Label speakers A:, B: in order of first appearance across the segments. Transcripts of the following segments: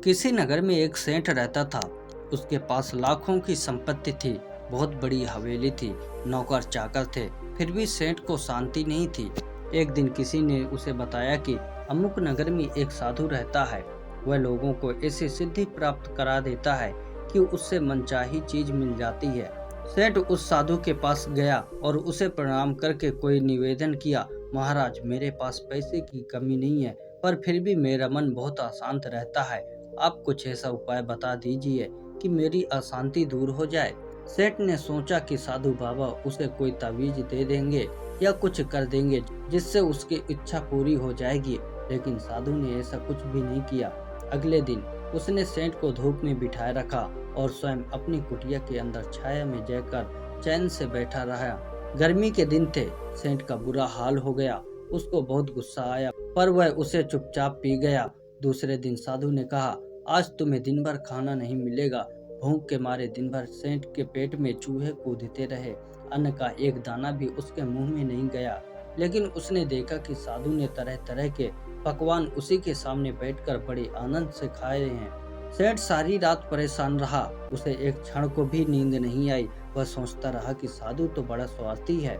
A: किसी नगर में एक सेठ रहता था। उसके पास लाखों की संपत्ति थी, बहुत बड़ी हवेली थी, नौकर चाकर थे, फिर भी सेठ को शांति नहीं थी। एक दिन किसी ने उसे बताया कि अमुक नगर में एक साधु रहता है। वह लोगों को ऐसी सिद्धि प्राप्त करा देता है कि उससे मनचाही चीज मिल जाती है। सेठ उस साधु के पास गया और उसे प्रणाम करके कोई निवेदन किया। महाराज, मेरे पास पैसे की कमी नहीं है, पर फिर भी मेरा मन बहुत अशांत रहता है। आप कुछ ऐसा उपाय बता दीजिए कि मेरी अशांति दूर हो जाए। सेठ ने सोचा कि साधु बाबा उसे कोई तावीज दे देंगे या कुछ कर देंगे जिससे उसकी इच्छा पूरी हो जाएगी, लेकिन साधु ने ऐसा कुछ भी नहीं किया। अगले दिन उसने सेठ को धूप में बिठाए रखा और स्वयं अपनी कुटिया के अंदर छाया में जाकर चैन से बैठा रहा। गर्मी के दिन थे, सेठ का बुरा हाल हो गया। उसको बहुत गुस्सा आया, पर वह उसे चुपचाप पी गया। दूसरे दिन साधु ने कहा, आज तुम्हें दिन भर खाना नहीं मिलेगा। भूख के मारे दिन भर सेठ के पेट में चूहे कूदते रहे। अन्न का एक दाना भी उसके मुंह में नहीं गया। लेकिन उसने देखा कि साधु ने तरह तरह के पकवान उसी के सामने बैठकर बड़े आनंद से खाए हैं। सेठ सारी रात परेशान रहा। उसे एक क्षण को भी नींद नहीं आई। वह सोचता रहा कि साधु तो बड़ा स्वार्थी है।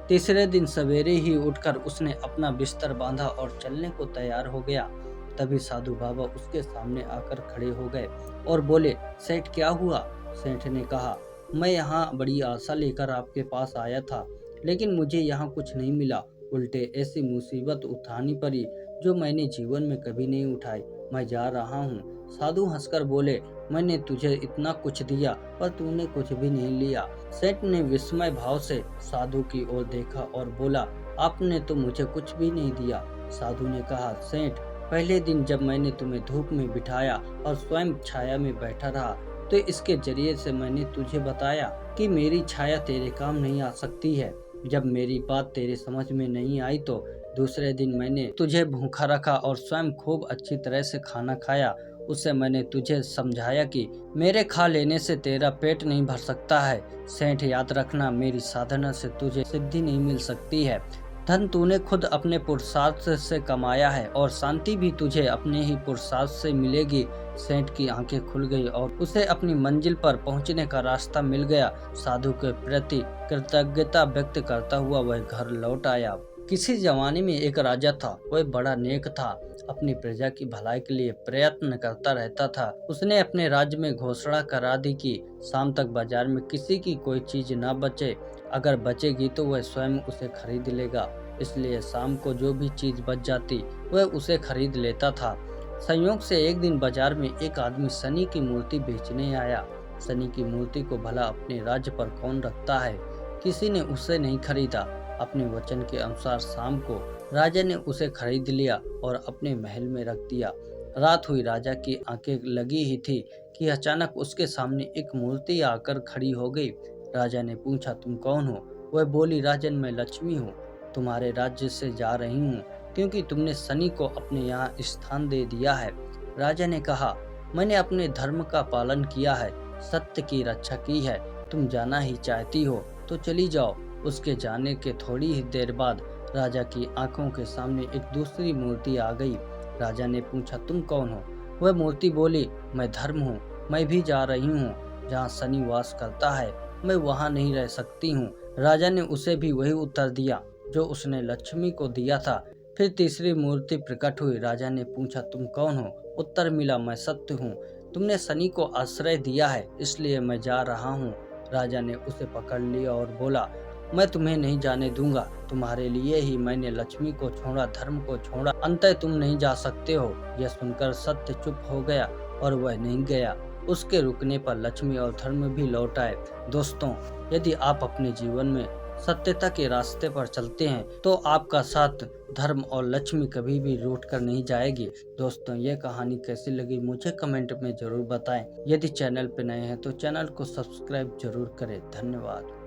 A: तीसरे दिन सवेरे ही उठकर उसने अपना बिस्तर बांधा और चलने को तैयार हो गया। तभी साधु बाबा उसके सामने आकर खड़े हो गए और बोले, सेठ क्या हुआ? सेठ ने कहा, मैं यहाँ बड़ी आशा लेकर आपके पास आया था, लेकिन मुझे यहाँ कुछ नहीं मिला। उल्टे ऐसी मुसीबत उठानी पड़ी जो मैंने जीवन में कभी नहीं उठाई। मैं जा रहा हूँ। साधु हंसकर बोले, मैंने तुझे इतना कुछ दिया पर तूने कुछ भी नहीं लिया। सेठ ने विस्मय भाव से साधु की ओर देखा और बोला, आपने तो मुझे कुछ भी नहीं दिया। साधु ने कहा, सेठ, पहले दिन जब मैंने तुम्हें धूप में बिठाया और स्वयं छाया में बैठा रहा, तो इसके जरिए से मैंने तुझे बताया कि मेरी छाया तेरे काम नहीं आ सकती है। जब मेरी बात तेरे समझ में नहीं आई तो दूसरे दिन मैंने तुझे भूखा रखा और स्वयं खूब अच्छी तरह से खाना खाया। उससे मैंने तुझे समझाया कि मेरे खा लेने से तेरा पेट नहीं भर सकता है। सेठ, याद रखना, मेरी साधना से तुझे सिद्धि नहीं मिल सकती है। धन तूने खुद अपने पुरुषार्थ से कमाया है और शांति भी तुझे अपने ही पुरुषार्थ से मिलेगी। सेठ की आंखें खुल गई और उसे अपनी मंजिल पर पहुंचने का रास्ता मिल गया। साधु के प्रति कृतज्ञता व्यक्त करता हुआ वह घर लौट आया। किसी जमाने में एक राजा था। वह बड़ा नेक था, अपनी प्रजा की भलाई के लिए प्रयत्न करता रहता था। उसने अपने राज्य में घोषणा करा दी कि शाम तक बाजार में किसी की कोई चीज न बचे। अगर बचेगी तो वह स्वयं उसे खरीद लेगा। इसलिए शाम को जो भी चीज बच जाती वह उसे खरीद लेता था। संयोग से एक दिन बाजार में एक आदमी शनि की मूर्ति बेचने आया। शनि की मूर्ति को भला अपने राज्य पर कौन रखता है? किसी ने उसे नहीं खरीदा। अपने वचन के अनुसार शाम को राजा ने उसे खरीद लिया और अपने महल में रख दिया। रात हुई, राजा की आंखें लगी ही थी कि अचानक उसके सामने एक मूर्ति आकर खड़ी हो गई। राजा ने पूछा, तुम कौन हो? वह बोली, राजन, मैं लक्ष्मी हूँ, तुम्हारे राज्य से जा रही हूँ क्योंकि तुमने शनि को अपने यहाँ स्थान दे दिया है। राजा ने कहा, मैंने अपने धर्म का पालन किया है, सत्य की रक्षा की है। तुम जाना ही चाहती हो तो चली जाओ। उसके जाने के थोड़ी ही देर बाद राजा की आंखों के सामने एक दूसरी मूर्ति आ गई। राजा ने पूछा, तुम कौन हो? वह मूर्ति बोली, मैं धर्म हूँ, मैं भी जा रही हूँ। जहाँ शनि वास करता है मैं वहाँ नहीं रह सकती हूँ। राजा ने उसे भी वही उत्तर दिया जो उसने लक्ष्मी को दिया था। फिर तीसरी मूर्ति प्रकट हुई। राजा ने पूछा, तुम कौन हो? उत्तर मिला, मैं सत्य हूँ, तुमने शनि को आश्रय दिया है इसलिए मैं जा रहा हूँ। राजा ने उसे पकड़ लिया और बोला, मैं तुम्हें नहीं जाने दूंगा। तुम्हारे लिए ही मैंने लक्ष्मी को छोड़ा, धर्म को छोड़ा, अंततः तुम नहीं जा सकते हो। यह सुनकर सत्य चुप हो गया और वह नहीं गया। उसके रुकने पर लक्ष्मी और धर्म भी लौट आए। दोस्तों, यदि आप अपने जीवन में सत्यता के रास्ते पर चलते हैं तो आपका साथ धर्म और लक्ष्मी कभी भी रूठ कर नहीं जाएगी। दोस्तों, ये कहानी कैसी लगी मुझे कमेंट में जरूर बताएं। यदि चैनल पर नए हैं तो चैनल को सब्सक्राइब जरूर करें। धन्यवाद।